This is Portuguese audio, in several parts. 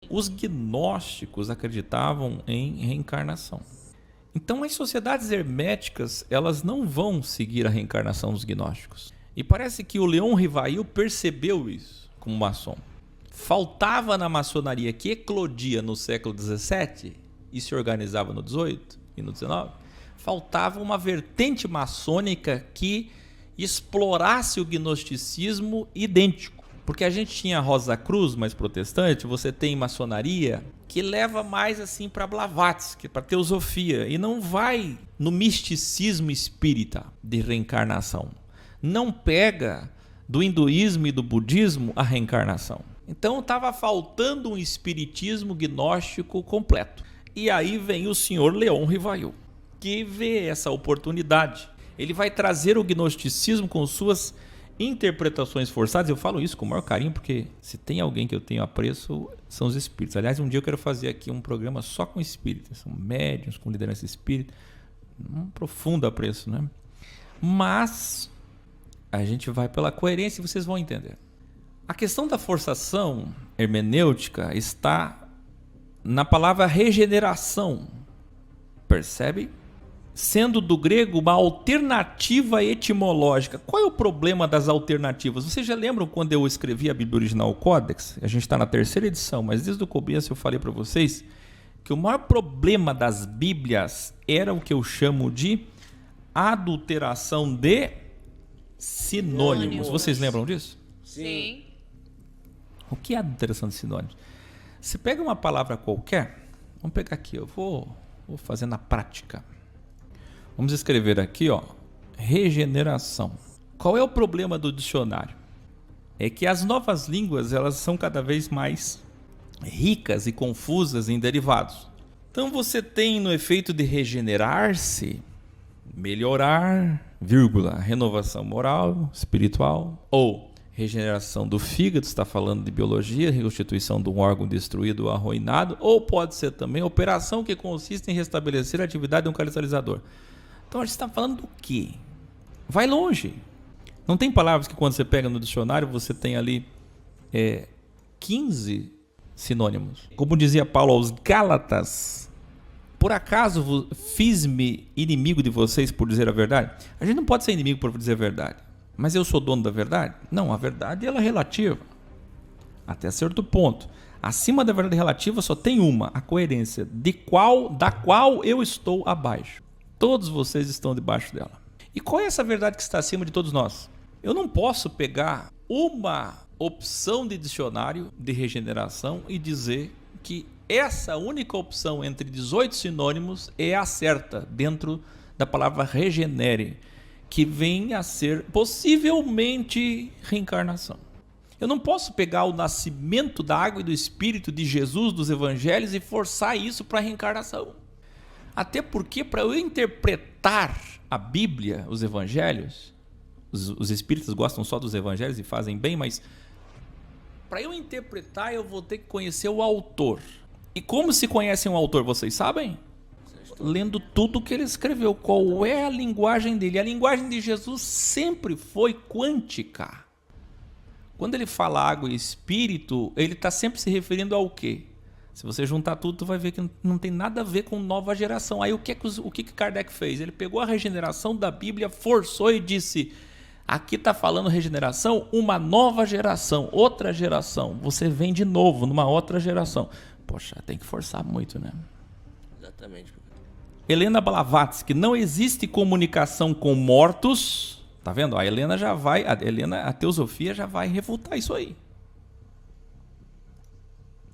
os gnósticos acreditavam em reencarnação. Então as sociedades herméticas, elas não vão seguir a reencarnação dos gnósticos. E parece que o Leon Rivail percebeu isso como maçom. Faltava na maçonaria, que eclodia no século XVII e se organizava no XVIII e no XIX, faltava uma vertente maçônica que explorasse o gnosticismo idêntico. Porque a gente tinha a Rosa Cruz, mais protestante, você tem maçonaria que leva mais assim para Blavatsky, para teosofia, e não vai no misticismo espírita de reencarnação. Não pega do hinduísmo e do budismo a reencarnação. Então estava faltando um espiritismo gnóstico completo. E aí vem o senhor Leon Rivail, que vê essa oportunidade. Ele vai trazer o gnosticismo com suas interpretações forçadas. Eu falo isso com o maior carinho, porque se tem alguém que eu tenho apreço, são os espíritos. Aliás, um dia eu quero fazer aqui um programa só com espíritos. São médiuns, com liderança espírita. Um profundo apreço, né? Mas a gente vai pela coerência e vocês vão entender. A questão da forçação hermenêutica está na palavra regeneração. Percebe? Sendo do grego uma alternativa etimológica. Qual é o problema das alternativas? Vocês já lembram quando eu escrevi a Bíblia Original, o Códex? A gente está na 3ª edição, mas desde o começo eu falei para vocês que o maior problema das Bíblias era o que eu chamo de adulteração de sinônimos. Vocês lembram disso? Sim. O que é adulteração de sinônimos? Você pega uma palavra qualquer, vamos pegar aqui, eu vou fazer na prática. Vamos escrever aqui, ó, regeneração. Qual é o problema do dicionário? É que as novas línguas, elas são cada vez mais ricas e confusas em derivados. Então você tem no efeito de regenerar-se, melhorar, vírgula, renovação moral, espiritual, ou regeneração do fígado, está falando de biologia, reconstituição de um órgão destruído ou arruinado, ou pode ser também operação que consiste em restabelecer a atividade de um catalisador. Então a gente está falando do quê? Vai longe. Não tem palavras que quando você pega no dicionário você tem ali 15 sinônimos. Como dizia Paulo aos Gálatas, por acaso fiz-me inimigo de vocês por dizer a verdade? A gente não pode ser inimigo por dizer a verdade. Mas eu sou dono da verdade? Não, a verdade ela é relativa. Até certo ponto. Acima da verdade relativa só tem uma, a coerência, da qual eu estou abaixo. Todos vocês estão debaixo dela. E qual é essa verdade que está acima de todos nós? Eu não posso pegar uma opção de dicionário de regeneração e dizer que essa única opção entre 18 sinônimos é a certa dentro da palavra regenere, que vem a ser possivelmente reencarnação. Eu não posso pegar o nascimento da água e do Espírito de Jesus, dos evangelhos, e forçar isso para a reencarnação. Até porque, para eu interpretar a Bíblia, os evangelhos, os espíritas gostam só dos evangelhos e fazem bem, mas para eu interpretar, eu vou ter que conhecer o autor. E como se conhecem o autor, vocês sabem? Lendo tudo que ele escreveu. Qual é a linguagem dele? A linguagem de Jesus sempre foi quântica. Quando ele fala água e espírito, ele está sempre se referindo ao quê? Se você juntar tudo, tu vai ver que não tem nada a ver com nova geração. Aí o que Kardec fez? Ele pegou a regeneração da Bíblia, forçou e disse: aqui está falando regeneração, uma nova geração, outra geração. Você vem de novo numa outra geração. Poxa, tem que forçar muito, né? Exatamente. Helena Blavatsky, não existe comunicação com mortos. Tá vendo? A Helena já vai, a teosofia já vai refutar isso aí.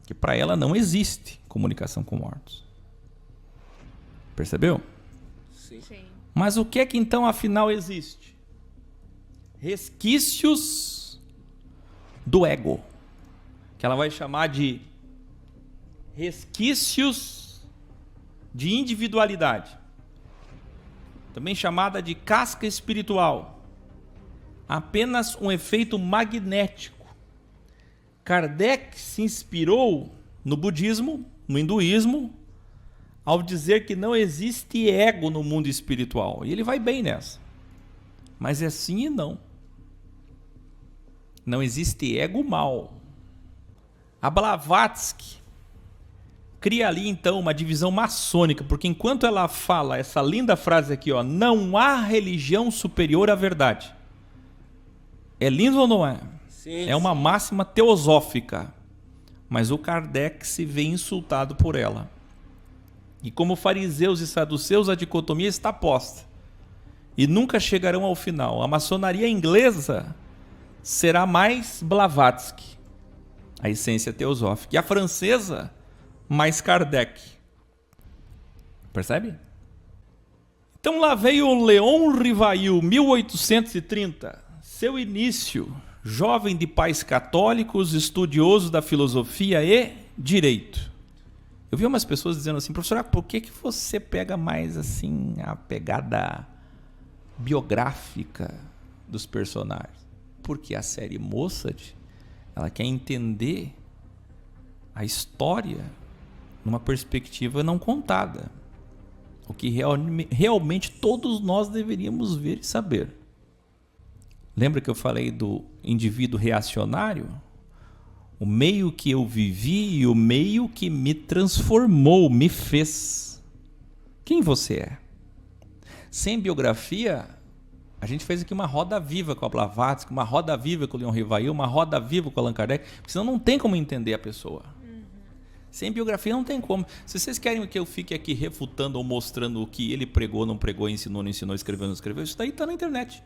Que para ela não existe comunicação com mortos. Percebeu? Sim. Mas o que é que então afinal existe? Resquícios do ego. Que ela vai chamar de resquícios de individualidade. Também chamada de casca espiritual. Apenas um efeito magnético. Kardec se inspirou no budismo, no hinduísmo, ao dizer que não existe ego no mundo espiritual. E ele vai bem nessa. Mas é sim e não. Não existe ego mal. A Blavatsky, cria ali então uma divisão maçônica, porque enquanto ela fala essa linda frase aqui, ó, não há religião superior à verdade. É lindo ou não é? Sim, É uma máxima teosófica, mas o Kardec se vê insultado por ela. E como fariseus e saduceus, a dicotomia está posta e nunca chegarão ao final. A maçonaria inglesa será mais Blavatsky, a essência teosófica, e a francesa mais Kardec. Percebe? Então lá veio o Léon Rivail, 1830. Seu início, jovem de pais católicos, estudioso da filosofia e direito. Eu vi umas pessoas dizendo assim, professor, por que você pega mais assim a pegada biográfica dos personagens? Porque a série Mossad, ela quer entender a história numa perspectiva não contada. O que realmente todos nós deveríamos ver e saber. Lembra que eu falei do indivíduo reacionário? O meio que eu vivi e o meio que me transformou, me fez. Quem você é? Sem biografia, a gente fez aqui uma roda viva com a Blavatsky, uma roda viva com o Léon Rivail, uma roda viva com o Allan Kardec, porque senão não tem como entender a pessoa. Sem biografia não tem como. Se vocês querem que eu fique aqui refutando ou mostrando o que ele pregou, não pregou, ensinou, não ensinou, escreveu, não escreveu, isso daí está na internet.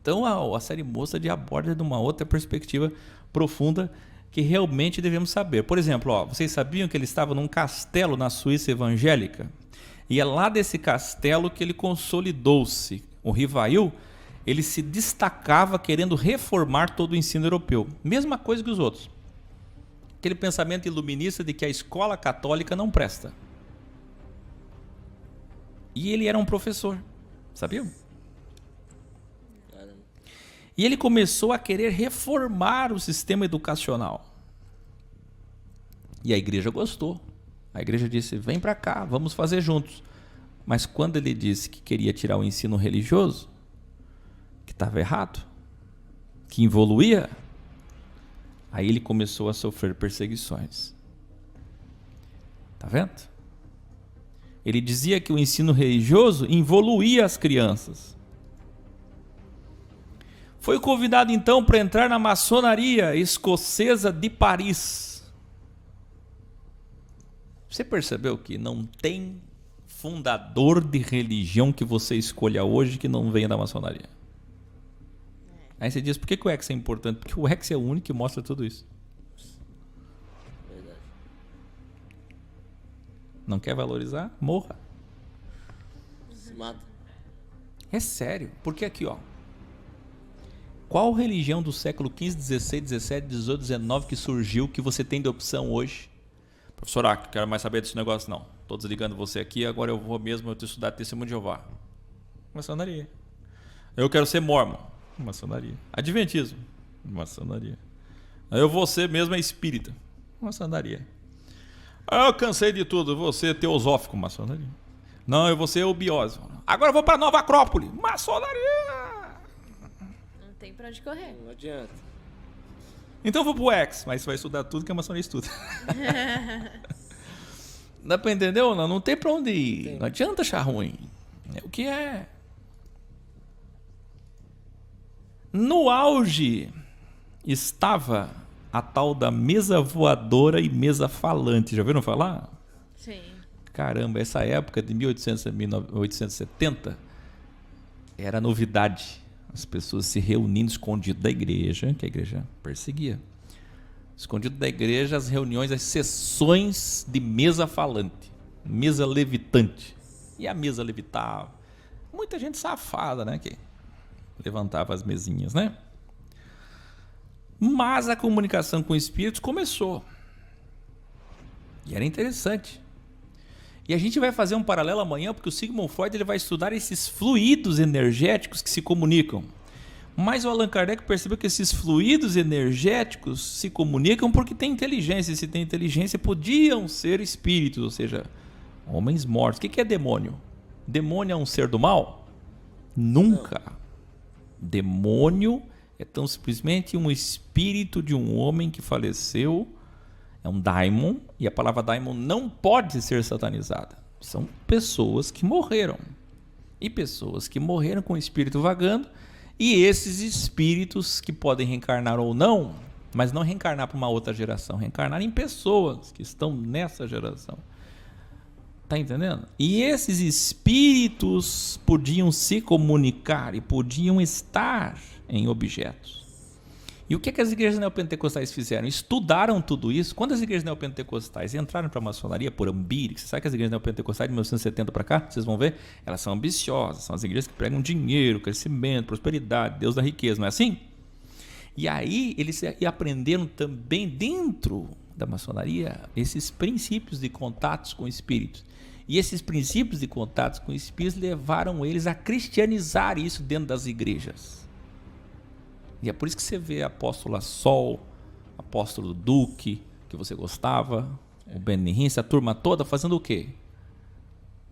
Então a série Mossad aborda de uma outra perspectiva profunda que realmente devemos saber. Por exemplo, vocês sabiam que ele estava num castelo na Suíça evangélica? E é lá desse castelo que ele consolidou-se. O Rivail, ele se destacava querendo reformar todo o ensino europeu. Mesma coisa que os outros. Aquele pensamento iluminista de que a escola católica não presta. E ele era um professor, sabiam? E ele começou a querer reformar o sistema educacional. E a igreja gostou. A igreja disse, vem para cá, vamos fazer juntos. Mas quando ele disse que queria tirar o ensino religioso, que estava errado, que involuía, aí ele começou a sofrer perseguições. Tá vendo? Ele dizia que o ensino religioso involuía as crianças. Foi convidado então para entrar na maçonaria escocesa de Paris. Você percebeu que não tem fundador de religião que você escolha hoje que não venha da maçonaria? Aí você diz, por que o X é importante? Porque o X é o único que mostra tudo isso. Verdade. Não quer valorizar? Morra. Se mata. É sério. Porque aqui, qual religião do século XV, XVI, XVII, XVIII, XIX que surgiu que você tem de opção hoje? Professor, quero mais saber desse negócio não. Estou desligando você aqui, agora eu vou mesmo estudar Testemunho de Jeová. Maçonaria. Eu quero ser mórmon. Maçonaria. Adventismo. Maçonaria. Eu vou ser mesmo espírita. Maçonaria. Eu cansei de tudo, vou ser teosófico. Maçonaria. Não, eu vou ser eubiose. Agora eu vou para Nova Acrópole. Maçonaria. Não tem pra onde correr. Não adianta. Então eu vou pro X, mas você vai estudar tudo que a maçonaria estuda. Dá pra entender ou não? Não tem pra onde ir. Tem. Não adianta achar ruim. É o que é. No auge estava a tal da mesa voadora e mesa falante. Já ouviram falar? Sim. Caramba, essa época de 1800 a 1870 era novidade. As pessoas se reunindo escondido da igreja, que a igreja perseguia. Escondido da igreja, as reuniões, as sessões de mesa falante, mesa levitante. E a mesa levitava. Muita gente safada, né? Que levantava as mesinhas, né? Mas a comunicação com espíritos começou. E era interessante. E a gente vai fazer um paralelo amanhã, porque o Sigmund Freud ele vai estudar esses fluidos energéticos que se comunicam. Mas o Allan Kardec percebeu que esses fluidos energéticos se comunicam porque tem inteligência. E se tem inteligência, podiam ser espíritos, ou seja, homens mortos. O que é demônio? Demônio é um ser do mal? Nunca. Demônio é tão simplesmente um espírito de um homem que faleceu É um daimon, e a palavra daimon não pode ser satanizada. São pessoas que morreram. E pessoas que morreram com o espírito vagando, e esses espíritos que podem reencarnar ou não, mas não reencarnar para uma outra geração, reencarnar em pessoas que estão nessa geração. Tá entendendo? E esses espíritos podiam se comunicar e podiam estar em objetos. E o que as igrejas neopentecostais fizeram? Estudaram tudo isso. Quando as igrejas neopentecostais entraram para a maçonaria por ambírico, você sabe que as igrejas neopentecostais de 1970 para cá, vocês vão ver, elas são ambiciosas, são as igrejas que pregam dinheiro, crescimento, prosperidade, Deus da riqueza, não é assim? E aí eles aprenderam também dentro da maçonaria esses princípios de contatos com espíritos. E esses princípios de contatos com espíritos levaram eles a cristianizar isso dentro das igrejas. E é por isso que você vê a apóstola Sol, apóstolo Duque, que você gostava, o Benihins, a turma toda fazendo o quê?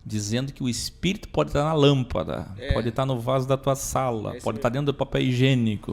Dizendo que o espírito pode estar na lâmpada, pode estar no vaso da tua sala, pode estar dentro do papel higiênico.